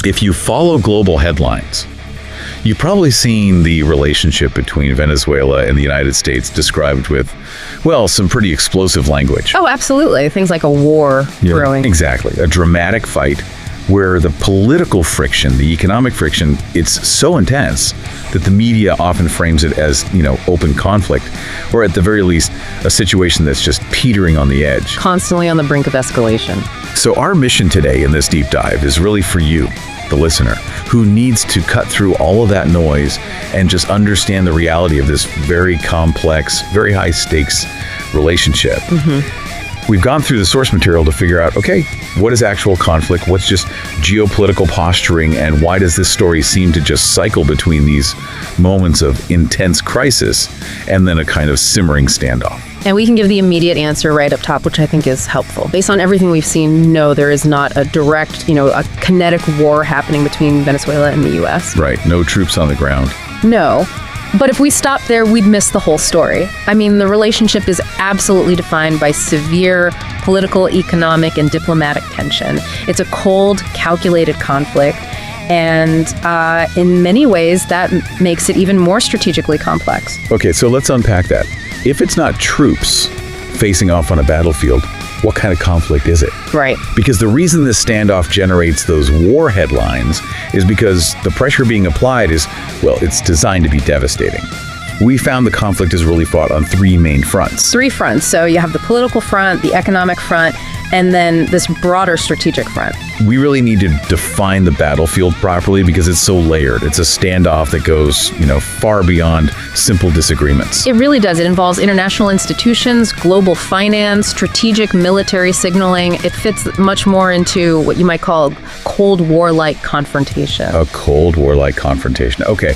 If you follow global headlines, you've probably seen the relationship between Venezuela and the United States described with, well, some pretty explosive language. Oh, absolutely. Things like a war brewing. Exactly. A dramatic fight where the political friction, the economic friction, it's so intense that the media often frames it as, open conflict, or at the very least, a situation that's just teetering on the edge. Constantly on the brink of escalation. So our mission today in this deep dive is really for you, the listener, who needs to cut through all of that noise and just understand the reality of this very complex, very high stakes relationship. We've gone through the source material to figure out, okay, what is actual conflict? What's just geopolitical posturing? And why does this story seem to just cycle between these moments of intense crisis and then a kind of simmering standoff? And we can give the immediate answer right up top, which I think is helpful. Based on everything we've seen, no, there is not a direct, a kinetic war happening between Venezuela and the U.S. Right. No troops on the ground. No. But if we stop there, we'd miss the whole story. I mean, the relationship is absolutely defined by severe political, economic, and diplomatic tension. It's a cold, calculated conflict. And in many ways, that makes it even more strategically complex. Okay, so let's unpack that. If it's not troops facing off on a battlefield, what kind of conflict is it? Right. Because the reason this standoff generates those war headlines is because the pressure being applied is, well, it's designed to be devastating. We found the conflict is really fought on three main fronts. Three fronts. So you have the political front, the economic front, and then this broader strategic front. We really need to define the battlefield properly because it's so layered. It's a standoff that goes, far beyond simple disagreements. It really does. It involves international institutions, global finance, strategic military signaling. It fits much more into what you might call Cold War-like confrontation. A Cold War-like confrontation. Okay.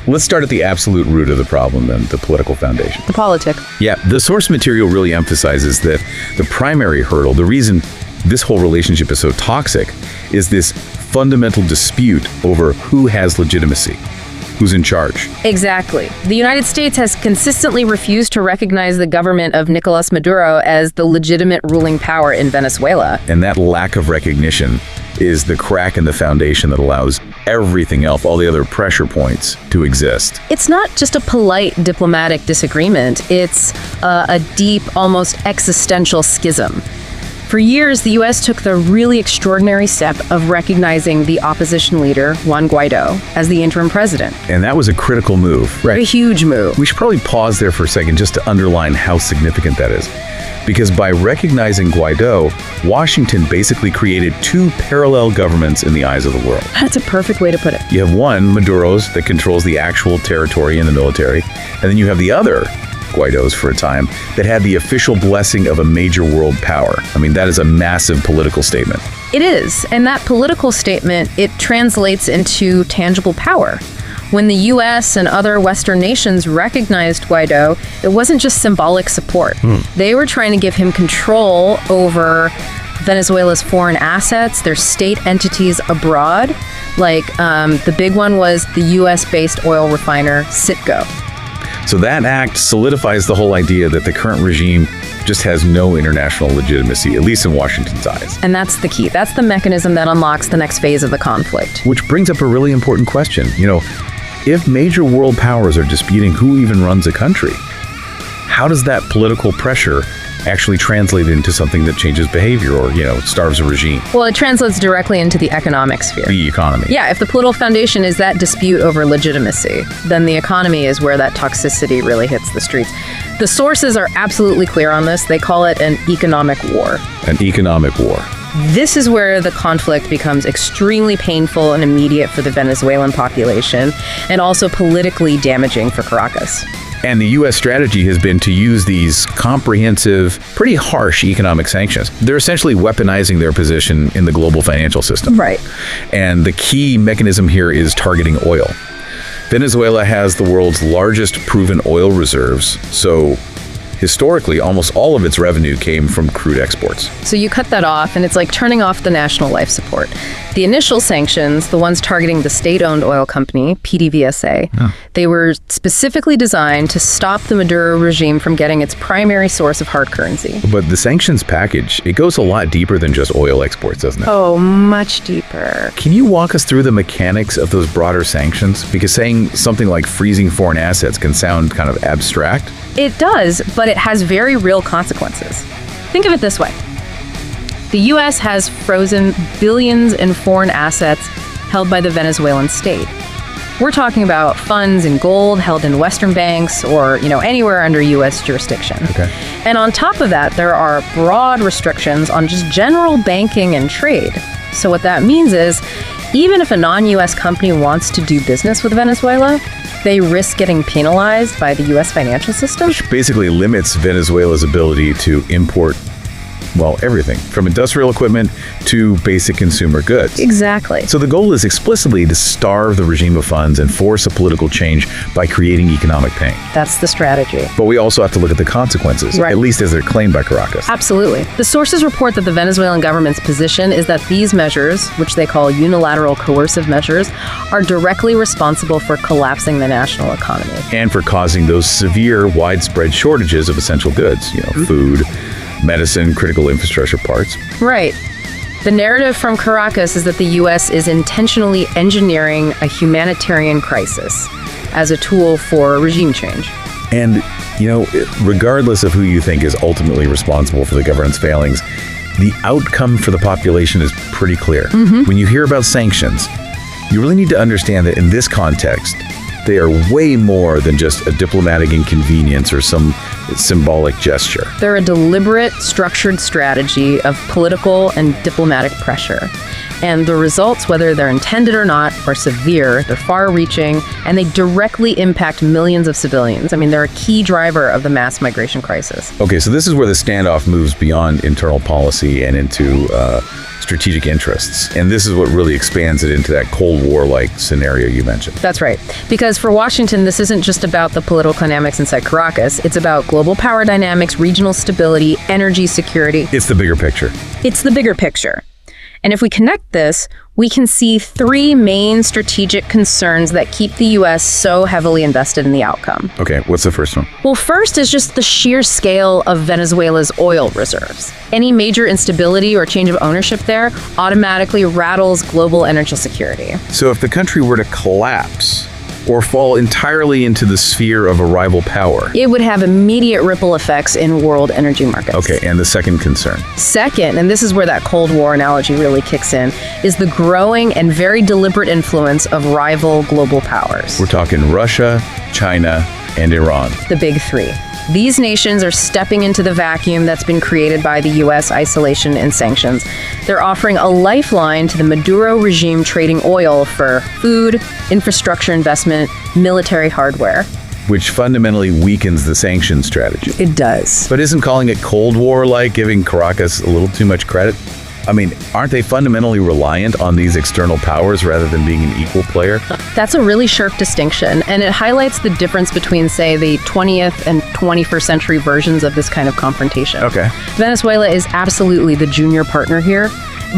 Let's start at the absolute root of the problem then, the political foundation. The politic. Yeah, the source material really emphasizes that the primary hurdle, the reason this whole relationship is so toxic, is this fundamental dispute over who has legitimacy, who's in charge. Exactly. The United States has consistently refused to recognize the government of Nicolas Maduro as the legitimate ruling power in Venezuela. And that lack of recognition is the crack in the foundation that allows everything else, all the other pressure points, to exist. It's not just a polite diplomatic disagreement. It's a deep, almost existential schism. For years, the U.S. took the really extraordinary step of recognizing the opposition leader, Juan Guaido, as the interim president. And that was a critical move. Right. A huge move. We should probably pause there for a second just to underline how significant that is. Because by recognizing Guaido, Washington basically created two parallel governments in the eyes of the world. That's a perfect way to put it. You have one, Maduro's, that controls the actual territory and the military. And then you have the other, Guaido's for a time, that had the official blessing of a major world power. I mean, that is a massive political statement. It is. And that political statement, it translates into tangible power. When the U.S. and other Western nations recognized Guaido, it wasn't just symbolic support. They were trying to give him control over Venezuela's foreign assets, their state entities abroad. Like the big one was the U.S.-based oil refiner Citgo. So that act solidifies the whole idea that the current regime just has no international legitimacy, at least in Washington's eyes. And that's the key. That's the mechanism that unlocks the next phase of the conflict. Which brings up a really important question. If major world powers are disputing who even runs a country, how does that political pressure actually translate into something that changes behavior or, starves a regime? Well, it translates directly into the economic sphere. The economy. Yeah, if the political foundation is that dispute over legitimacy, then the economy is where that toxicity really hits the streets. The sources are absolutely clear on this. They call it an economic war. An economic war. This is where the conflict becomes extremely painful and immediate for the Venezuelan population, and also politically damaging for Caracas. And the U.S. strategy has been to use these comprehensive, pretty harsh economic sanctions. They're essentially weaponizing their position in the global financial system. Right. And the key mechanism here is targeting oil. Venezuela has the world's largest proven oil reserves, so historically, almost all of its revenue came from crude exports. So you cut that off, and it's like turning off the national life support. The initial sanctions, the ones targeting the state-owned oil company, PDVSA, they were specifically designed to stop the Maduro regime from getting its primary source of hard currency. But the sanctions package, it goes a lot deeper than just oil exports, doesn't it? Oh, much deeper. Can you walk us through the mechanics of those broader sanctions? Because saying something like freezing foreign assets can sound kind of abstract. It does, but it has very real consequences. Think of it this way. The U.S. has frozen billions in foreign assets held by the Venezuelan state. We're talking about funds in gold held in Western banks or, anywhere under U.S. jurisdiction. Okay. And on top of that, there are broad restrictions on just general banking and trade. So what that means is, even if a non-U.S. company wants to do business with Venezuela, they risk getting penalized by the U.S. financial system. Which basically limits Venezuela's ability to import, everything from industrial equipment to basic consumer goods. Exactly. So the goal is explicitly to starve the regime of funds and force a political change by creating economic pain. That's the strategy. But we also have to look at the consequences, right, at least as they're claimed by Caracas. Absolutely. The sources report that the Venezuelan government's position is that these measures, which they call unilateral coercive measures, are directly responsible for collapsing the national economy. And for causing those severe, widespread shortages of essential goods, food, medicine, critical infrastructure parts. Right. The narrative from Caracas is that the U.S. is intentionally engineering a humanitarian crisis as a tool for regime change. And, regardless of who you think is ultimately responsible for the government's failings, the outcome for the population is pretty clear. When you hear about sanctions, you really need to understand that in this context, they are way more than just a diplomatic inconvenience or some symbolic gesture. They're a deliberate, structured strategy of political and diplomatic pressure. And the results, whether they're intended or not, are severe, they're far-reaching, and they directly impact millions of civilians. I mean, they're a key driver of the mass migration crisis. Okay, so this is where the standoff moves beyond internal policy and into strategic interests. And this is what really expands it into that Cold War-like scenario you mentioned. That's right. Because for Washington, this isn't just about the political dynamics inside Caracas. It's about global power dynamics, regional stability, energy security. It's the bigger picture. It's the bigger picture. And if we connect this, we can see three main strategic concerns that keep the U.S. so heavily invested in the outcome. Okay, what's the first one? Well, first is just the sheer scale of Venezuela's oil reserves. Any major instability or change of ownership there automatically rattles global energy security. So if the country were to collapse or fall entirely into the sphere of a rival power, it would have immediate ripple effects in world energy markets. Okay, and the second concern? Second, and this is where that Cold War analogy really kicks in, is the growing and very deliberate influence of rival global powers. We're talking Russia, China, and Iran. The big three. These nations are stepping into the vacuum that's been created by the U.S. isolation and sanctions. They're offering a lifeline to the Maduro regime trading oil for food, infrastructure investment, military hardware. Which fundamentally weakens the sanctions strategy. It does. But isn't calling it Cold War-like giving Caracas a little too much credit? I mean, aren't they fundamentally reliant on these external powers rather than being an equal player? That's a really sharp distinction, and it highlights the difference between, say, the 20th and 21st century versions of this kind of confrontation. Okay. Venezuela is absolutely the junior partner here,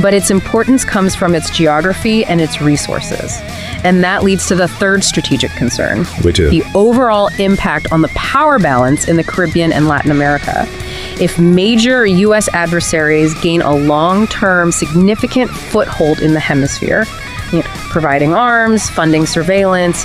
but its importance comes from its geography and its resources. And that leads to the third strategic concern, which is the overall impact on the power balance in the Caribbean and Latin America. If major U.S. adversaries gain a long-term, significant foothold in the hemisphere, providing arms, funding surveillance,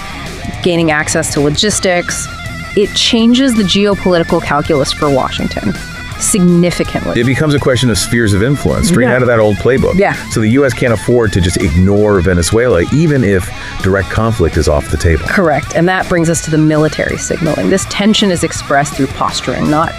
gaining access to logistics, it changes the geopolitical calculus for Washington significantly. It becomes a question of spheres of influence, straight out of that old playbook. Yeah. So the U.S. can't afford to just ignore Venezuela, even if direct conflict is off the table. Correct. And that brings us to the military signaling. This tension is expressed through posturing, not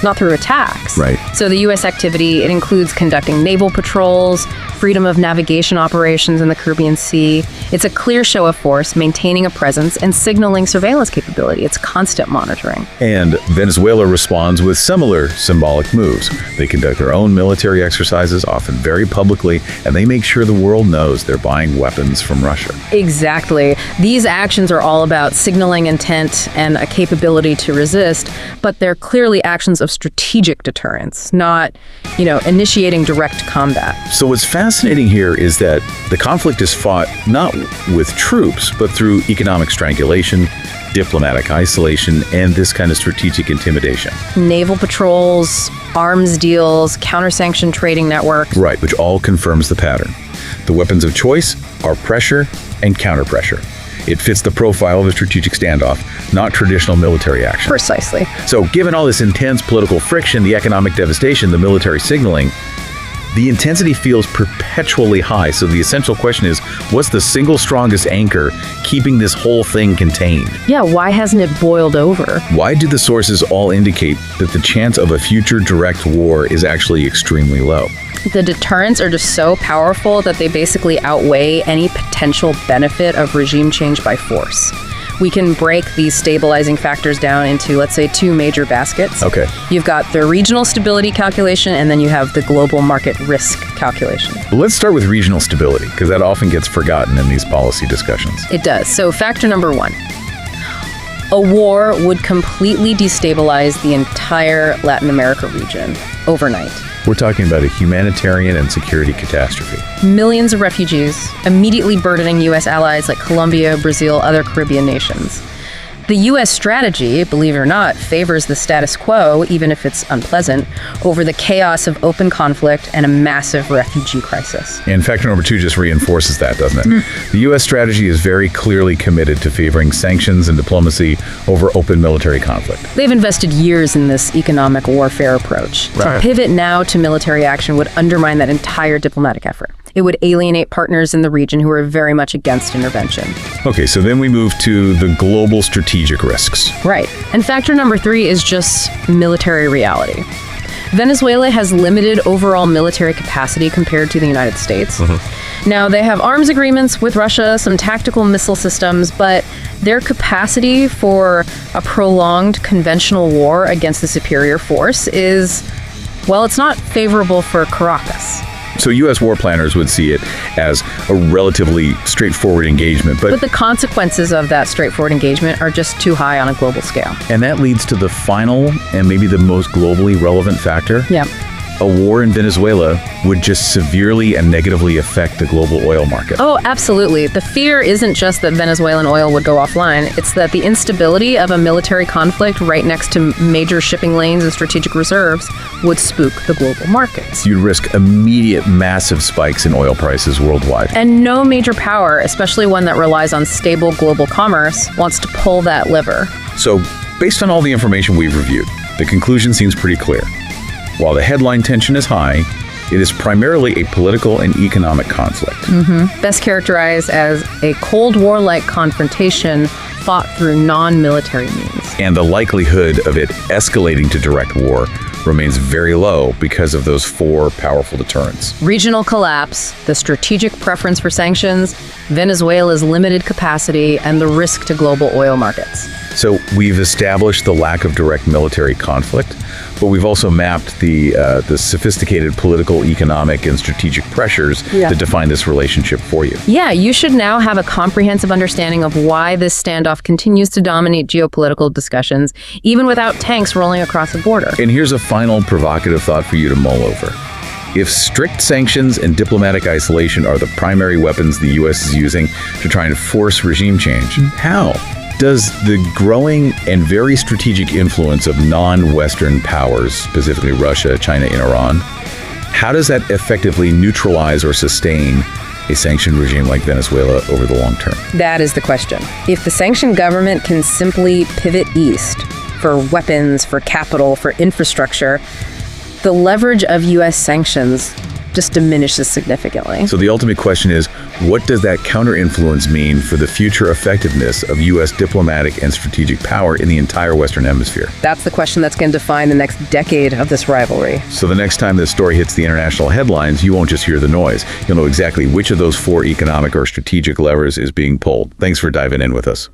not through attacks. Right. So the U.S. activity, it includes conducting naval patrols, freedom of navigation operations in the Caribbean Sea. It's a clear show of force, maintaining a presence, and signaling surveillance capability. It's constant monitoring. And Venezuela responds with similar symbolic moves. They conduct their own military exercises, often very publicly, and they make sure the world knows they're buying weapons from Russia. Exactly. These actions are all about signaling intent and a capability to resist, but they're clearly actions of strategic deterrence, not, initiating direct combat. So what's fascinating here is that the conflict is fought not with troops, but through economic strangulation, diplomatic isolation, and this kind of strategic intimidation. Naval patrols, arms deals, counter-sanction trading networks. Right, which all confirms the pattern. The weapons of choice are pressure and counter-pressure. It fits the profile of a strategic standoff, not traditional military action. Precisely. So given all this intense political friction, the economic devastation, the military signaling, the intensity feels perpetually high. So the essential question is, what's the single strongest anchor keeping this whole thing contained? Yeah, why hasn't it boiled over? Why do the sources all indicate that the chance of a future direct war is actually extremely low? The deterrents are just so powerful that they basically outweigh any potential benefit of regime change by force. We can break these stabilizing factors down into, let's say, two major baskets. Okay. You've got the regional stability calculation, and then you have the global market risk calculation. Well, let's start with regional stability, because that often gets forgotten in these policy discussions. It does. So factor number one. A war would completely destabilize the entire Latin America region overnight. We're talking about a humanitarian and security catastrophe. Millions of refugees, immediately burdening U.S. allies like Colombia, Brazil, other Caribbean nations. The U.S. strategy, believe it or not, favors the status quo, even if it's unpleasant, over the chaos of open conflict and a massive refugee crisis. And factor number two just reinforces that, doesn't it? The U.S. strategy is very clearly committed to favoring sanctions and diplomacy over open military conflict. They've invested years in this economic warfare approach. Right. To pivot now to military action would undermine that entire diplomatic effort. It would alienate partners in the region who are very much against intervention. Okay, so then we move to the global strategic risks. Right. And factor number three is just military reality. Venezuela has limited overall military capacity compared to the United States. Now, they have arms agreements with Russia, some tactical missile systems, but their capacity for a prolonged conventional war against the superior force is, well, it's not favorable for Caracas. So U.S. war planners would see it as a relatively straightforward engagement. But the consequences of that straightforward engagement are just too high on a global scale. And that leads to the final and maybe the most globally relevant factor. Yeah. A war in Venezuela would just severely and negatively affect the global oil market. Oh, absolutely. The fear isn't just that Venezuelan oil would go offline. It's that the instability of a military conflict right next to major shipping lanes and strategic reserves would spook the global markets. You'd risk immediate massive spikes in oil prices worldwide. And no major power, especially one that relies on stable global commerce, wants to pull that lever. So, based on all the information we've reviewed, the conclusion seems pretty clear. While the headline tension is high, it is primarily a political and economic conflict. Best characterized as a Cold War-like confrontation fought through non-military means. And the likelihood of it escalating to direct war remains very low because of those four powerful deterrents. Regional collapse, the strategic preference for sanctions, Venezuela's limited capacity, and the risk to global oil markets. So we've established the lack of direct military conflict, but we've also mapped the sophisticated political, economic, and strategic pressures that define this relationship for you. Yeah, you should now have a comprehensive understanding of why this standoff continues to dominate geopolitical discussions, even without tanks rolling across the border. And here's a final provocative thought for you to mull over. If strict sanctions and diplomatic isolation are the primary weapons the U.S. is using to try and force regime change, how does the growing and very strategic influence of non-Western powers, specifically Russia, China, and Iran, how does that effectively neutralize or sustain a sanctioned regime like Venezuela over the long term? That is the question. If the sanctioned government can simply pivot east for weapons, for capital, for infrastructure, the leverage of U.S. sanctions just diminishes significantly. So the ultimate question is, What does that counter-influence mean for the future effectiveness of U.S. diplomatic and strategic power in the entire Western Hemisphere? That's the question that's going to define the next decade of this rivalry. So the next time this story hits the international headlines, you won't just hear the noise. You'll know exactly which of those 4 economic or strategic levers is being pulled. Thanks for diving in with us.